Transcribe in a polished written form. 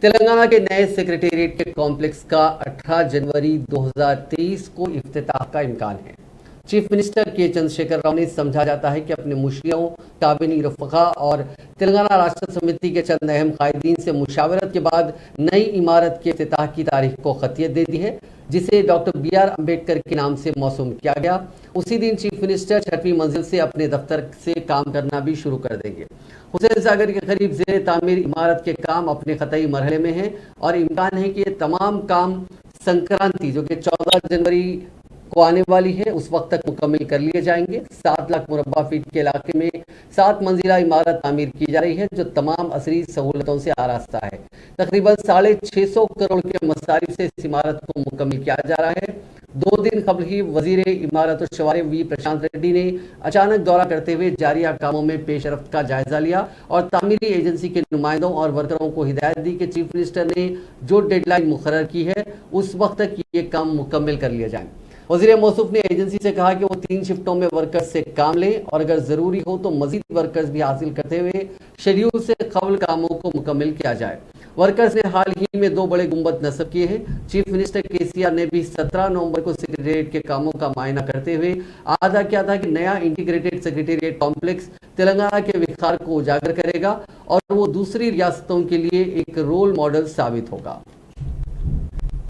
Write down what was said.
तेलंगाना के नए सेक्रेटेरिएट के कॉम्प्लेक्स का 18 जनवरी 2023 को इफ्तिताह का इम्कान है। चीफ मिनिस्टर के चंद्रशेखर राव ने समझा जाता है कि अपने मुशियों, काबिनी रफ़क़ा और तेलंगाना राष्ट्र समिति के चंद अहम कायदीन से मुशावरत के बाद नई इमारत के इफ्तिताह की तारीख को खतियत दे दी है, जिसे डॉक्टर BR अम्बेडकर के नाम से मौसूम किया गया। उसी दिन चीफ मिनिस्टर 6वीं मंजिल से अपने दफ्तर से काम करना भी शुरू कर देंगे। हुसैन सागर के करीब ज़ेर तामीर इमारत के काम अपने ख़तई मरहले में है और इम्कान है कि ये तमाम काम संक्रांति जो कि 14 जनवरी को आने वाली है उस वक्त तक मुकम्मल कर लिए जाएंगे। 7 लाख मुरब्बा फीट के इलाके में 7 मंजिला इमारत तामीर की जा रही है, जो तमाम असरी सहूलतों से आरास्ता है। तकरीबन 650 करोड़ के मसारिफ से इस इमारत को मुकम्मल किया जा रहा है। 2 दिन कबल ही वजीर इमारत और शवारे वी प्रशांत रेड्डी ने अचानक दौरा करते हुए जारिया कामों में पेशरफ्त का जायजा लिया और तामीरी एजेंसी के नुमाइंदों और वर्करों को हिदायत दी कि चीफ मिनिस्टर ने जो डेडलाइन मुकर्रर की है उस वक्त तक ये काम मुकम्मल कर लिया जाए। वज़ीर मौसूफ ने एजेंसी से कहा कि वो 3 शिफ्टों में वर्कर्स से काम लें और अगर ज़रूरी हो तो मजीद वर्कर्स भी हासिल करते हुए शेड्यूल से कबल कामों को मुकम्मल किया जाए। वर्कर्स ने हाल ही में 2 बड़े गुंबद नस्ब किए हैं। चीफ मिनिस्टर KCR ने भी 17 नवंबर को सेक्रेटेरिएट के कामों का मायना करते हुए आदा किया था कि नया इंटीग्रेटेड सेक्रेटेरिएट कॉम्प्लेक्स तेलंगाना के विखार को उजागर करेगा और वो दूसरी रियासतों के लिए एक रोल मॉडल साबित होगा।